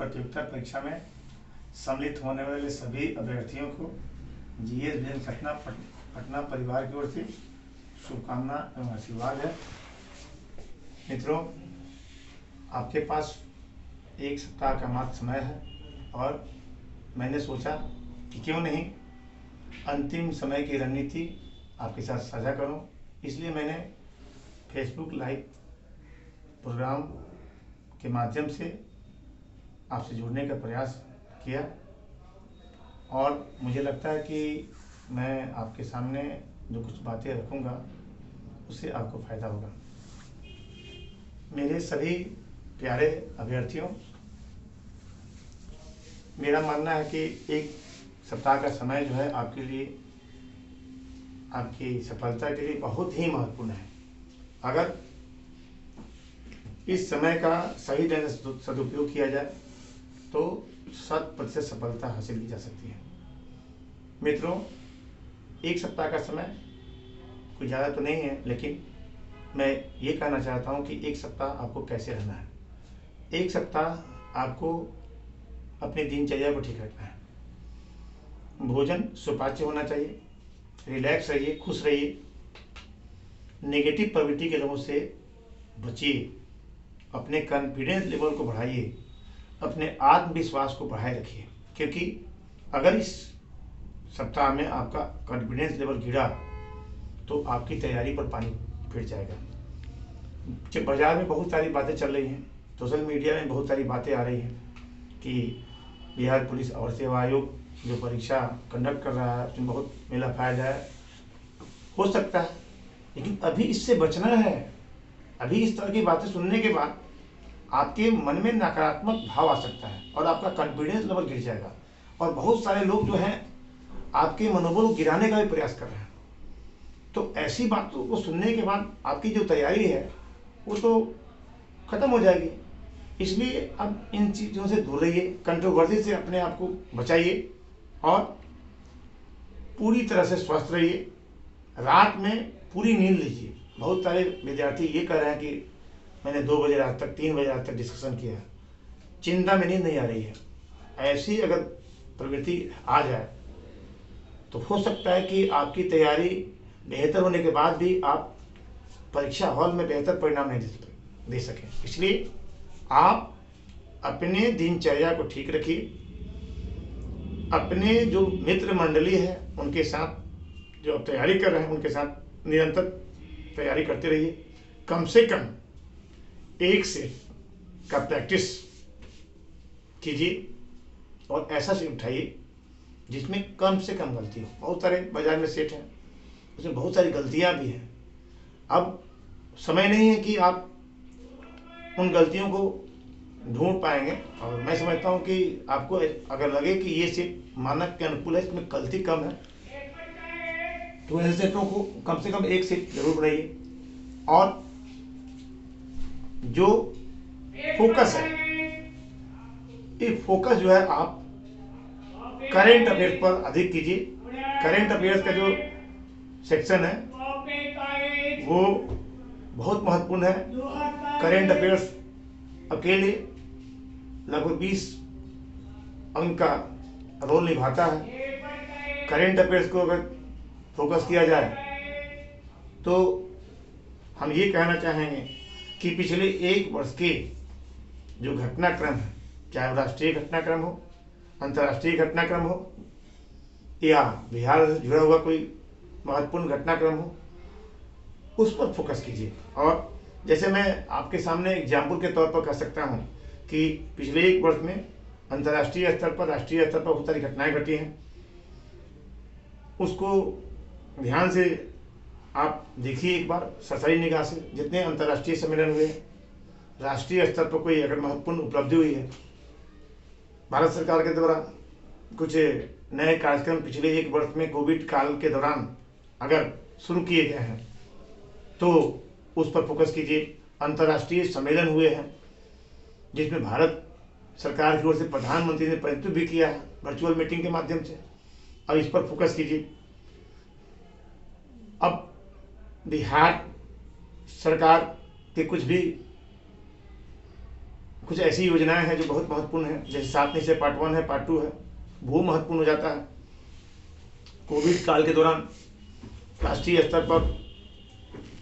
प्रतियोगिता परीक्षा में सम्मिलित होने वाले सभी अभ्यर्थियों को जीएस विजन पटना परिवार की ओर से शुभकामना एवं आशीर्वाद है। मित्रों, आपके पास एक सप्ताह का मात्र समय है और मैंने सोचा कि क्यों नहीं अंतिम समय की रणनीति आपके साथ साझा करूं। इसलिए मैंने फेसबुक लाइव प्रोग्राम के माध्यम से आपसे जुड़ने का प्रयास किया और मुझे लगता है कि मैं आपके सामने जो कुछ बातें रखूंगा उससे आपको फ़ायदा होगा। मेरे सभी प्यारे अभ्यर्थियों, मेरा मानना है कि एक सप्ताह का समय जो है आपके लिए, आपकी सफलता के लिए बहुत ही महत्वपूर्ण है। अगर इस समय का सही ढंग से सदुपयोग किया जाए तो 100% सफलता हासिल की जा सकती है। मित्रों, एक सप्ताह का समय कोई ज़्यादा तो नहीं है, लेकिन मैं ये कहना चाहता हूँ कि एक सप्ताह आपको कैसे रहना है। एक सप्ताह आपको अपनी दिनचर्या को ठीक रखना है। भोजन सुपाच्य होना चाहिए, रिलैक्स रहिए, खुश रहिए, नेगेटिव प्रवृत्ति के लोगों से बचिए, अपने कॉन्फिडेंस लेवल को बढ़ाइए, अपने आत्मविश्वास को बढ़ाए रखिए, क्योंकि अगर इस सप्ताह में आपका कॉन्फिडेंस लेवल गिरा तो आपकी तैयारी पर पानी फिर जाएगा। जब बाजार में बहुत सारी बातें चल रही हैं, सोशल मीडिया में बहुत सारी बातें आ रही हैं कि बिहार पुलिस और सेवा आयोग जो परीक्षा कंडक्ट कर रहा है उसमें बहुत मेला फायदा है, हो सकता है, लेकिन अभी इससे बचना है। अभी इस तरह की बातें सुनने के बाद आपके मन में नकारात्मक भाव आ सकता है और आपका कॉन्फिडेंस लेवल गिर जाएगा और बहुत सारे लोग जो हैं आपके मनोबल को गिराने का भी प्रयास कर रहे हैं। तो ऐसी बातों को सुनने के बाद आपकी जो तैयारी है वो तो खत्म हो जाएगी। इसलिए अब इन चीज़ों से दूर रहिए, कंट्रोवर्सी से अपने आप को बचाइए और पूरी तरह से स्वस्थ रहिए। रात में पूरी नींद लीजिए। बहुत सारे विद्यार्थी ये कह रहे हैं कि मैंने 2 बजे रात तक, 3 बजे रात तक डिस्कशन किया, चिंता में नींद नहीं आ रही है। ऐसी अगर प्रवृत्ति आ जाए तो हो सकता है कि आपकी तैयारी बेहतर होने के बाद भी आप परीक्षा हॉल में बेहतर परिणाम नहीं दे सकें। इसलिए आप अपने दिनचर्या को ठीक रखिए, अपने जो मित्र मंडली है उनके साथ, जो आप तैयारी कर रहे हैं उनके साथ निरंतर तैयारी करते रहिए। कम से कम 1 सेट का प्रैक्टिस कीजिए और ऐसा सेट उठाइए जिसमें कम से कम गलती हो। बहुत सारे बाजार में सेट हैं, उसमें बहुत सारी गलतियां भी हैं। अब समय नहीं है कि आप उन गलतियों को ढूंढ पाएंगे और मैं समझता हूं कि आपको अगर लगे कि ये सेट मानक के अनुकूल है, इसमें गलती कम है, तो ऐसे सेटों को कम से कम 1 सेट जरूर बनाइए। और जो फोकस है, ये फोकस जो है आप करेंट अफेयर्स पर अधिक कीजिए। करेंट अफेयर्स का जो सेक्शन है वो बहुत महत्वपूर्ण है। करेंट अफेयर्स अकेले लगभग 20 अंक का रोल निभाता है। करेंट अफेयर्स को अगर फोकस किया जाए तो हम ये कहना चाहेंगे कि पिछले 1 वर्ष के जो घटनाक्रम है, चाहे वो राष्ट्रीय घटनाक्रम हो, अंतर्राष्ट्रीय घटनाक्रम हो या बिहार से जुड़ा हुआ कोई महत्वपूर्ण घटनाक्रम हो, उस पर फोकस कीजिए। और जैसे मैं आपके सामने एग्जाम्पल के तौर पर कह सकता हूँ कि पिछले 1 वर्ष में अंतर्राष्ट्रीय स्तर पर, राष्ट्रीय स्तर पर बहुत सारी घटनाएं घटी हैं, उसको ध्यान से आप देखिए एक बार सरसरी निगाह से। जितने अंतर्राष्ट्रीय सम्मेलन हुए, राष्ट्रीय स्तर पर कोई अगर महत्वपूर्ण उपलब्धि हुई है, भारत सरकार के द्वारा कुछ नए कार्यक्रम पिछले 1 वर्ष में कोविड काल के दौरान अगर शुरू किए गए हैं तो उस पर फोकस कीजिए। अंतर्राष्ट्रीय सम्मेलन हुए हैं जिसमें भारत सरकार की ओर से प्रधानमंत्री ने प्रतिनिधित्व भी किया है वर्चुअल मीटिंग के माध्यम से, अब इस पर फोकस कीजिए। अब बिहार सरकार के कुछ भी कुछ ऐसी योजनाएं हैं जो बहुत महत्वपूर्ण हैं, जैसे 7 निश्चय पार्ट 1 है, पार्ट 2 है, वो महत्वपूर्ण हो जाता है। कोविड काल के दौरान राष्ट्रीय स्तर पर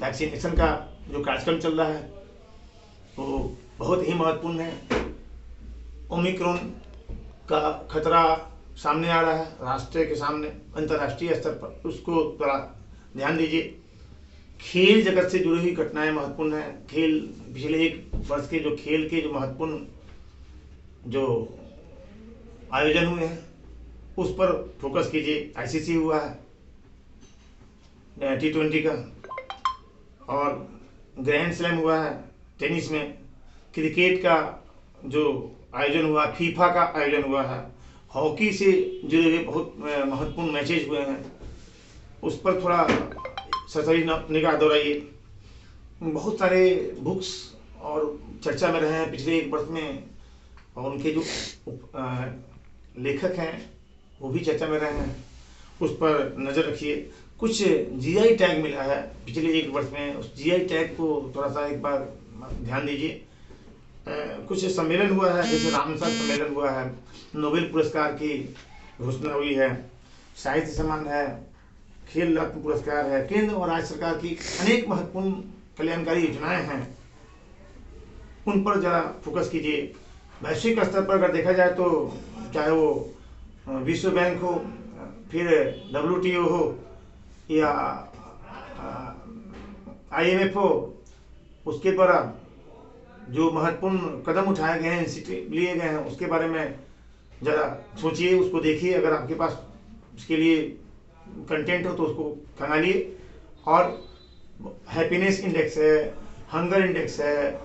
वैक्सीनेशन का जो कार्यक्रम चल रहा है वो बहुत ही महत्वपूर्ण है। ओमिक्रॉन का खतरा सामने आ रहा है राष्ट्र के सामने, अंतर्राष्ट्रीय स्तर पर, उसको थोड़ा ध्यान दीजिए। खेल जगत से जुड़ी हुई घटनाएं महत्वपूर्ण है। खेल पिछले 1 वर्ष के जो खेल के जो महत्वपूर्ण जो आयोजन हुए हैं उस पर फोकस कीजिए। आईसीसी हुआ है T20 का, और ग्रैंड स्लैम हुआ है टेनिस में, क्रिकेट का जो आयोजन हुआ, फीफा का आयोजन हुआ है, हॉकी से जुड़े हुए बहुत महत्वपूर्ण मैचेज हुए हैं, उस पर थोड़ा सरसरी निगाह दौड़ाइए। बहुत सारे बुक्स और चर्चा में रहे हैं पिछले 1 वर्ष में, और उनके जो लेखक हैं वो भी चर्चा में रहे हैं, उस पर नज़र रखिए। कुछ जीआई टैग मिला है पिछले 1 वर्ष में, उस जीआई टैग को थोड़ा सा एक बार ध्यान दीजिए। कुछ सम्मेलन हुआ है, जैसे रामसर सम्मेलन हुआ है, नोबेल पुरस्कार की घोषणा हुई है, साहित्य सम्मान है, खेल रत्न पुरस्कार है, केंद्र और राज्य सरकार की अनेक महत्वपूर्ण कल्याणकारी योजनाएं हैं, उन पर ज़रा फोकस कीजिए। वैश्विक स्तर पर अगर देखा जाए तो चाहे वो विश्व बैंक हो, फिर WTO हो या IMF हो, उसके द्वारा जो महत्वपूर्ण कदम उठाए गए हैं, इनिशिएटिव लिए गए हैं, उसके बारे में ज़रा सोचिए, उसको देखिए। अगर आपके पास उसके लिए कंटेंट हो तो उसको खंगालिए। और हैप्पीनेस इंडेक्स है, हंगर इंडेक्स है,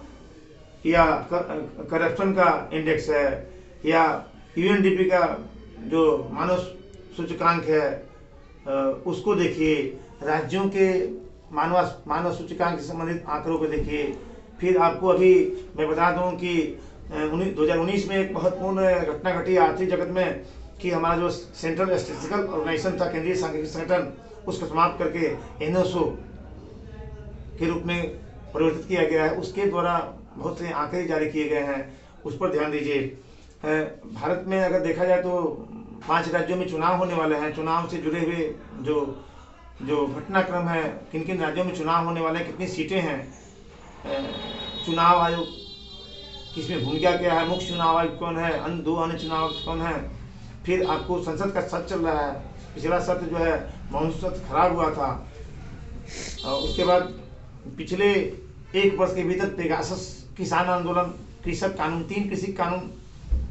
या करप्शन का इंडेक्स है, या UNDP का जो मानव सूचकांक है उसको देखिए। राज्यों के मानव सूचकांक से संबंधित आंकड़ों को देखिए। फिर आपको अभी मैं बता दूं कि 2019 में एक महत्वपूर्ण घटना घटी आर्थिक जगत में कि हमारा जो सेंट्रल स्टैटिस्टिकल ऑर्गेनाइजेशन था, केंद्रीय सांख्यिकी संगठन, उसको समाप्त करके NSO के रूप में परिवर्तित किया गया है। उसके द्वारा बहुत से आंकड़े जारी किए गए हैं, उस पर ध्यान दीजिए। भारत में अगर देखा जाए तो 5 राज्यों में चुनाव होने वाले हैं। चुनाव से जुड़े हुए जो घटनाक्रम है, किन किन राज्यों में चुनाव होने वाले हैं, कितनी सीटें हैं, चुनाव आयोग किसमें भूमिका क्या है, मुख्य चुनाव आयोग कौन है, दो अन्य चुनाव कौन है। फिर आपको संसद का सत्र चल रहा है। पिछला सत्र जो है मानसून सत्र खराब हुआ था, और उसके बाद पिछले 1 वर्ष के भीतर पेगासस किसान आंदोलन, कृषक कानून, 3 कृषि कानून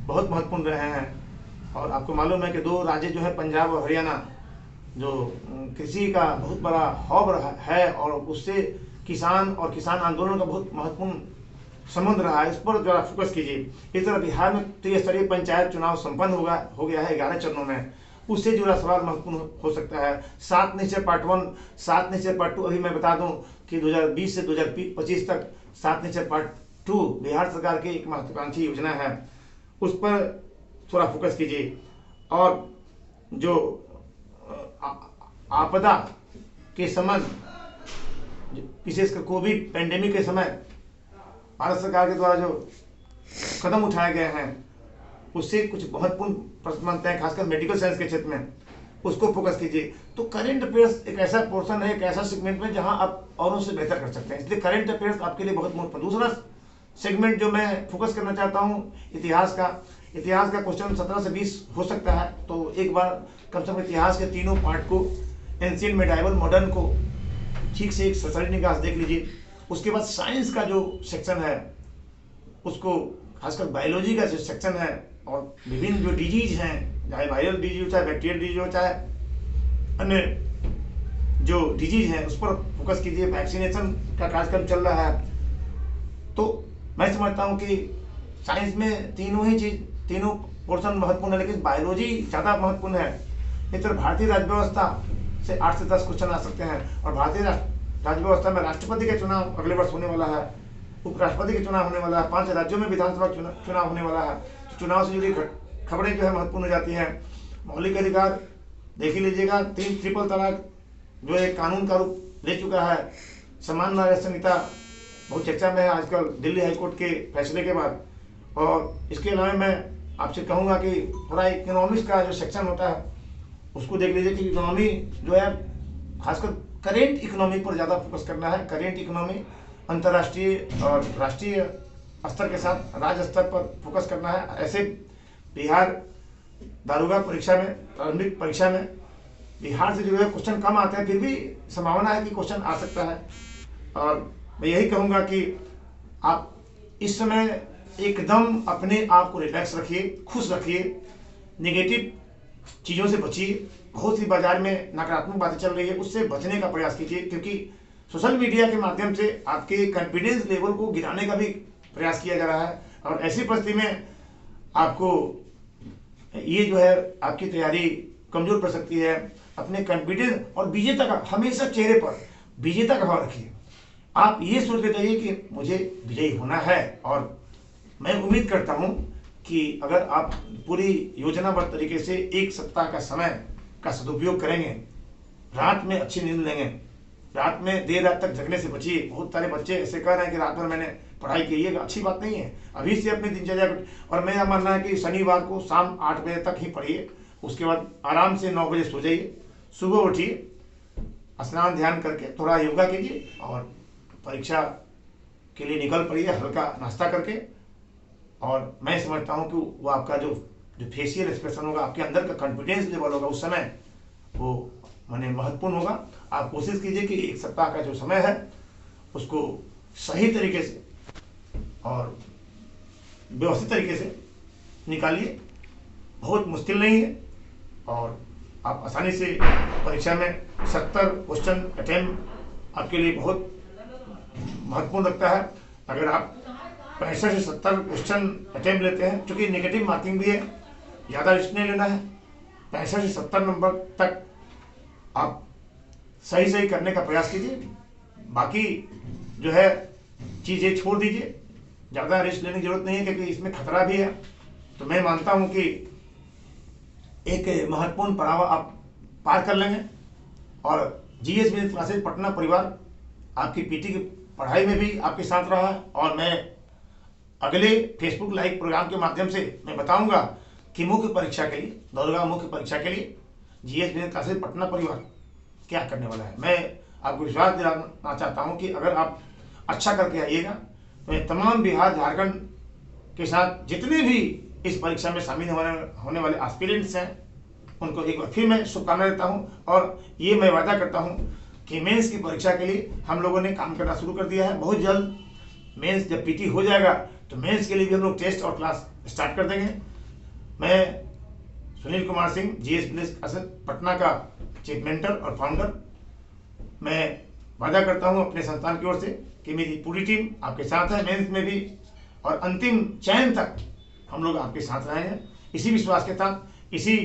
बहुत महत्वपूर्ण रहे हैं। और आपको मालूम है कि 2 राज्य जो है पंजाब और हरियाणा, जो कृषि का बहुत बड़ा हब है, और उससे किसान और किसान आंदोलन का बहुत महत्वपूर्ण संबंध रहा है, इस पर जरा फोकस कीजिए। इस तरह बिहार में त्रिस्तरीय पंचायत चुनाव संपन्न हो गया है 11 चरणों में, उससे जुड़ा सवाल महत्वपूर्ण हो सकता है। 7 निश्चय पार्ट 1, 7 निश्चय पार्ट 2, अभी मैं बता दूं कि 2020 से 2025 तक 7 निश्चय पार्ट 2 बिहार सरकार की एक महत्वाकांक्षी योजना है, उस पर थोड़ा फोकस कीजिए। और जो आपदा के समय, विशेषकर कोविड पैंडेमिक के समय भारत सरकार के द्वारा जो कदम उठाए गए हैं, उससे कुछ महत्वपूर्ण प्रश्न बनते हैं, खासकर मेडिकल साइंस के क्षेत्र में, उसको फोकस कीजिए। तो करंट अफेयर्स एक ऐसा पोर्शन है, एक ऐसा सेगमेंट में जहां आप औरों से बेहतर कर सकते हैं, इसलिए करंट अफेयर्स आपके लिए बहुत महत्वपूर्ण। दूसरा सेगमेंट जो मैं फोकस करना चाहता हूँ, इतिहास का क्वेश्चन 17 से 20 हो सकता है, तो एक बार कम से कम इतिहास के तीनों पार्ट को, एंशिएंट, मेडाइवल, मॉडर्न को ठीक से एक सरसरी निगाह से देख लीजिए। उसके बाद साइंस का जो सेक्शन है उसको, खासकर बायोलॉजी का जो सेक्शन है, और विभिन्न जो डिजीज हैं, चाहे वायरल डिजीज हो, चाहे बैक्टीरियल डिजीज हो, चाहे अन्य जो डिजीज हैं, उस पर फोकस कीजिए। वैक्सीनेशन का कार्यक्रम चल रहा है, तो मैं समझता हूँ कि साइंस में तीनों पोर्शन महत्वपूर्ण है, लेकिन बायोलॉजी ज़्यादा महत्वपूर्ण है। इस तरह भारतीय राज्य व्यवस्था से 8 से 10 क्वेश्चन आ सकते हैं, और भारतीय राज्य व्यवस्था में राष्ट्रपति का चुनाव अगले वर्ष होने वाला है, उपराष्ट्रपति का चुनाव होने वाला है, 5 राज्यों में विधानसभा चुनाव होने वाला है। तो चुनाव से जुड़ी खबरें जो है महत्वपूर्ण हो जाती हैं। मौलिक अधिकार देख ही लीजिएगा, 3 ट्रिपल तलाक जो एक कानून का रूप ले चुका है। समान नागरिक संहिता बहुत चर्चा में है आजकल, दिल्ली हाईकोर्ट के फैसले के बाद, और इसके अलावा मैं आपसे कहूँगा कि थोड़ा इकोनॉमिक्स का जो सेक्शन होता है उसको देख लीजिए कि इकोनॉमी जो है खासकर करेंट इकोनॉमी पर ज़्यादा फोकस करना है। करेंट इकोनॉमी अंतर्राष्ट्रीय और राष्ट्रीय स्तर के साथ राज्य स्तर पर फोकस करना है। ऐसे बिहार दारोगा परीक्षा में, प्रारंभिक परीक्षा में बिहार से जो है क्वेश्चन कम आते हैं, फिर भी संभावना है कि क्वेश्चन आ सकता है। और मैं यही कहूँगा कि आप इस समय एकदम अपने आप को रिलैक्स रखिए, खुश रखिए, नेगेटिव चीज़ों से बचिए। बहुत सी बाजार में नकारात्मक बातें चल रही है, उससे बचने का प्रयास कीजिए, क्योंकि सोशल मीडिया के माध्यम से आपके कॉन्फिडेंस लेवल को गिराने का भी प्रयास किया जा रहा है। और ऐसी परिस्थिति में आपको ये जो है आपकी तैयारी कमजोर पड़ सकती है। अपने कॉन्फिडेंस और विजेता का हमेशा चेहरे पर विजेता का भाव रखिए। आप ये सोच के जाइए कि मुझे विजयी होना है। और मैं उम्मीद करता हूँ कि अगर आप पूरी योजनाबद्ध तरीके से एक सप्ताह का समय का सदुपयोग करेंगे, रात में अच्छी नींद लेंगे, रात में देर रात तक जगने से बचिए। बहुत सारे बच्चे ऐसे कह रहे हैं कि रात भर मैंने पढ़ाई की, ये अच्छी बात नहीं है। अभी से अपनी दिनचर्या, और मेरा मानना है कि शनिवार को शाम 8 बजे तक ही पढ़िए, उसके बाद आराम से 9 बजे सो जाइए, सुबह उठिए, स्नान ध्यान करके थोड़ा योगा कीजिए और परीक्षा के लिए निकल पड़िए हल्का नाश्ता करके। और मैं समझता हूँ कि वो आपका जो फेशियल एक्सप्रेशन होगा, आपके अंदर का कॉन्फिडेंस लेवल होगा, उस समय वो माने महत्वपूर्ण होगा। आप कोशिश कीजिए कि एक सप्ताह का जो समय है उसको सही तरीके से और व्यवस्थित तरीके से निकालिए। बहुत मुश्किल नहीं है और आप आसानी से परीक्षा में 70 क्वेश्चन अटेम्प्ट आपके लिए बहुत महत्वपूर्ण रखता है। अगर आप 65 से 70 क्वेश्चन अटेम्प्ट लेते हैं, चूँकि नेगेटिव मार्किंग भी है, ज़्यादा रिस्क नहीं लेना है। 65 से 70 नंबर तक आप सही करने का प्रयास कीजिए, बाकी जो है चीज़ें छोड़ दीजिए। ज़्यादा रिस्क लेने की जरूरत नहीं है, क्योंकि इसमें खतरा भी है। तो मैं मानता हूँ कि एक महत्वपूर्ण पड़ाव आप पार कर लेंगे। और जीएस बिजनेस क्लासेज पटना परिवार आपकी पीटी की पढ़ाई में भी आपके साथ रहा है। और मैं अगले फेसबुक लाइव प्रोग्राम के माध्यम से मैं बताऊंगा कि मुख्य परीक्षा के लिए, दौड़गा मुख्य परीक्षा के लिए जीएस बिजनेस क्लासेज पटना परिवार क्या करने वाला है। मैं आपको विश्वास दिलाना चाहता हूं कि अगर आप अच्छा करके आइएगा तो मैं तमाम बिहार झारखंड के साथ जितने भी इस परीक्षा में शामिल होने वाले एस्पिरेंट्स हैं उनको एक बार फिर मैं शुभकामनाएं देता हूं। और ये मैं वादा करता हूं कि मेंस की परीक्षा के लिए हम लोगों ने काम करना शुरू कर दिया है। बहुत जल्द मेंस जब पीटी हो जाएगा तो मेंस के लिए भी हम लोग टेस्ट और क्लास स्टार्ट कर देंगे। मैं Sunil Kumar Singh, GS business classes Patna का चीफ मेंटर और फाउंडर, मैं वादा करता हूं अपने संस्थान की ओर से कि मेरी पूरी टीम आपके साथ है मेंस में भी, और अंतिम चयन तक हम लोग आपके साथ रहेंगे। इसी विश्वास के साथ, इसी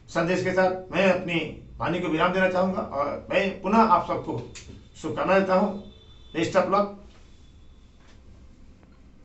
संदेश के साथ मैं अपनी वाणी को विराम देना चाहूँगा और मैं पुनः आप सबको शुभकामनाएं देता हूँ। Best of luck.